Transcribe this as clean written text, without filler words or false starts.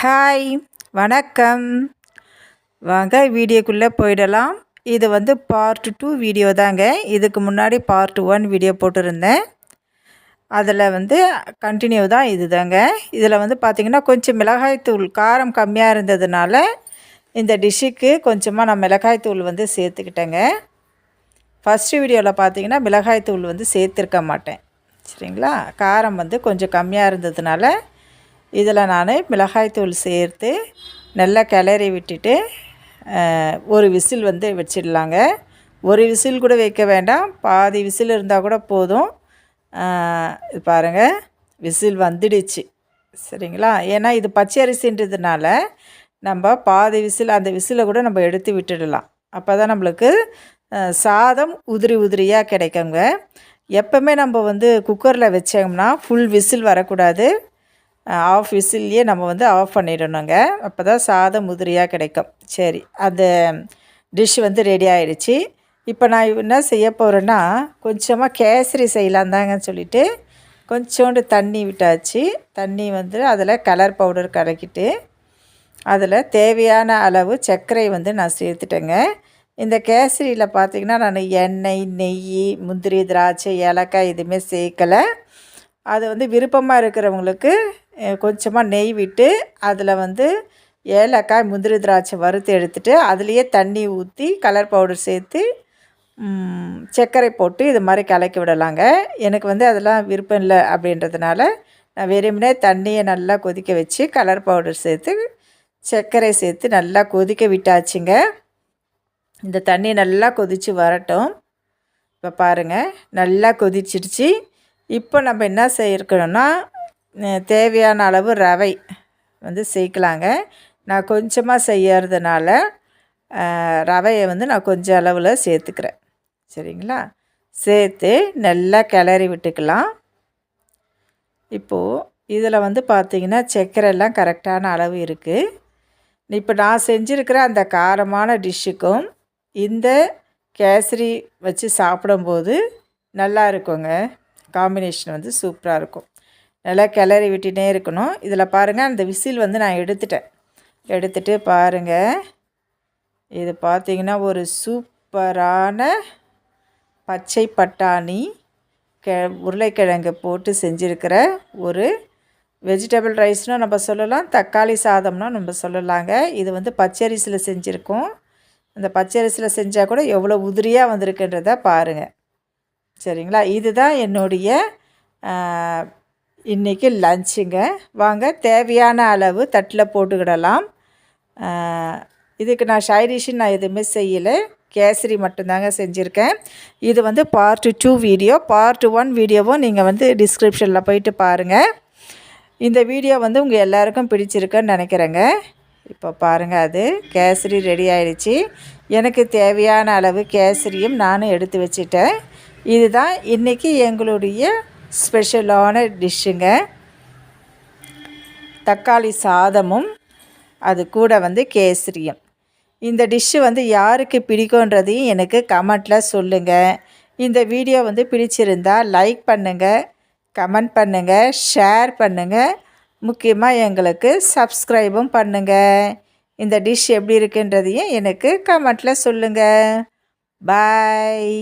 Hi, வணக்கம். வாங்க வீடியோக்குள்ளே போயிடலாம். இது வந்து பார்ட் 2 வீடியோ தாங்க. இதுக்கு முன்னாடி பார்ட் 1 வீடியோ போட்டிருந்தேன். அதில் வந்து கண்டினியூ தான் இது தாங்க. இதில் வந்து பார்த்திங்கன்னா கொஞ்சம் மிளகாய்த்தூள் காரம் கம்மியாக இருந்ததுனால இந்த டிஷ்ஷுக்கு கொஞ்சமாக நான் மிளகாய்த்தூள் வந்து சேர்த்துக்கிட்டேங்க. ஃபஸ்ட்டு வீடியோவில் பார்த்திங்கன்னா மிளகாய்த்தூள் வந்து சேர்த்துருக்க மாட்டேன், சரிங்களா. காரம் வந்து கொஞ்சம் கம்மியாக இருந்ததுனால இதில் நான் மிளகாய்த்தூள் சேர்த்து நல்லா கிளறி விட்டுட்டு ஒரு விசில் வந்து வச்சிடலாங்க. ஒரு விசில் கூட வைக்க வேண்டாம், பாதி விசில் இருந்தால் கூட போதும். பாருங்கள், விசில் வந்துடுச்சு, சரிங்களா. ஏன்னா இது பச்சை அரிசின்றதுனால நம்ம பாதி விசில், அந்த விசிலை கூட நம்ம எடுத்து விட்டுடலாம். அப்போ தான் நம்மளுக்கு சாதம் உதிரி உதிரியாக கிடைக்குங்க. எப்போவுமே நம்ம வந்து குக்கரில் வச்சோம்னா ஃபுல் விசில் வரக்கூடாது, ஆஃப் விசில்லையே நம்ம வந்து ஆஃப் பண்ணிடணுங்க. அப்போ தான் சாதம் உதிரியாக கிடைக்கும். சரி, அந்த டிஷ் வந்து ரெடி ஆகிடுச்சு. இப்போ நான் என்ன செய்ய போகிறேன்னா கொஞ்சமாக கேசரி செய்யலாம் தாங்க சொல்லிவிட்டு கொஞ்சோண்டு தண்ணி விட்டாச்சு. தண்ணி வந்து அதில் கலர் பவுடர் கலக்கிட்டு அதில் தேவையான அளவு சர்க்கரை வந்து நான் சேர்த்துட்டேங்க. இந்த கேசரியில் பார்த்திங்கன்னா நான் எண்ணெய், நெய், முந்திரி, திராட்சை, ஏலக்காய் எதுவுமே சேர்க்கலை. அது வந்து விருப்பமாக இருக்கிறவங்களுக்கு கொஞ்சமாக நெய் விட்டு அதில் வந்து ஏலக்காய், முந்திரி, திராட்சை வறுத்து எடுத்துகிட்டு அதுலேயே தண்ணி ஊற்றி கலர் பவுடர் சேர்த்து சர்க்கரை போட்டு இது மாதிரி கலக்கி விடலாங்க. எனக்கு வந்து அதெல்லாம் விருப்பம் இல்லை அப்படின்றதுனால நான் வெறுமனே தண்ணியை நல்லா கொதிக்க வச்சு கலர் பவுடர் சேர்த்து சர்க்கரை சேர்த்து நல்லா கொதிக்க விட்டாச்சுங்க. இந்த தண்ணி நல்லா கொதித்து வரட்டும். இப்போ பாருங்கள், நல்லா கொதிச்சிடுச்சு. இப்போ நம்ம என்ன செய்யணும்னா தேவையான அளவு ரவை வந்து சேர்க்கலாங்க. நான் கொஞ்சமாக செய்யறதுனால ரவையை வந்து நான் கொஞ்சம் அளவில் சேர்த்துக்கிறேன், சரிங்களா. சேர்த்து நல்லா கிளறி விட்டுக்கலாம். இப்போது இதில் வந்து பார்த்திங்கன்னா சர்க்கரைலாம் கரெக்டான அளவு இருக்குது. இப்போ நான் செஞ்சுருக்கிற அந்த காரமான டிஷ்ஷுக்கும் இந்த கேசரி வச்சு சாப்பிடும்போது நல்லா இருக்குங்க. காம்பினேஷன் வந்து சூப்பராக இருக்கும். நல்லா கிளறி விட்டுனே இருக்கணும். இதில் பாருங்கள், அந்த விசில் வந்து நான் எடுத்துட்டு பாருங்கள், இது பார்த்திங்கன்னா ஒரு சூப்பரான பச்சை பட்டாணி உருளைக்கிழங்கு போட்டு செஞ்சுருக்கிற ஒரு வெஜிடபிள் ரைஸ்னால் நம்ம சொல்லலாம், தக்காளி சாதம்னா நம்ம சொல்லலாங்க. இது வந்து பச்சரிசியில் செஞ்சுருக்கோம். அந்த பச்சரிசியில் செஞ்சால் கூட எவ்வளோ உதிரியாக வந்திருக்குன்றதை பாருங்கள், சரிங்களா. இதுதான் என்னுடைய இன்றைக்கி லஞ்சுங்க. வாங்க தேவையான அளவு தட்டில் போட்டுக்கிடலாம். இதுக்கு நான் சைடிஷ்ஷு நான் எதுவுமே செய்யலை, கேசரி மட்டும்தாங்க செஞ்சுருக்கேன். இது வந்து பார்ட் 2 வீடியோ. பார்ட் 1 வீடியோவும் நீங்கள் வந்து டிஸ்கிரிப்ஷனில் போயிட்டு பாருங்கள். இந்த வீடியோ வந்து உங்கள் எல்லாருக்கும் பிடிச்சிருக்குன்னு நினைக்கிறேங்க. இப்போ பாருங்கள், அது கேசரி ரெடி ஆகிடுச்சு. எனக்கு தேவையான அளவு கேசரியும் நானும் எடுத்து வச்சுட்டேன். இதுதான் இன்றைக்கி எங்களுடைய ஸ்பெஷலான டிஷ்ஷுங்க. தக்காளி சாதமும் அது கூட வந்து கேசரியும். இந்த டிஷ்ஷு வந்து யாருக்கு பிடிக்குன்றதையும் எனக்கு கமெண்ட்டில் சொல்லுங்கள். இந்த வீடியோ வந்து பிடிச்சிருந்தால் லைக் பண்ணுங்கள், கமெண்ட் பண்ணுங்கள், ஷேர் பண்ணுங்கள், முக்கியமாக எங்களுக்கு சப்ஸ்கிரைபும் பண்ணுங்கள். இந்த டிஷ் எப்படி இருக்குன்றதையும் எனக்கு கமெண்ட்டில் சொல்லுங்கள். பாய்.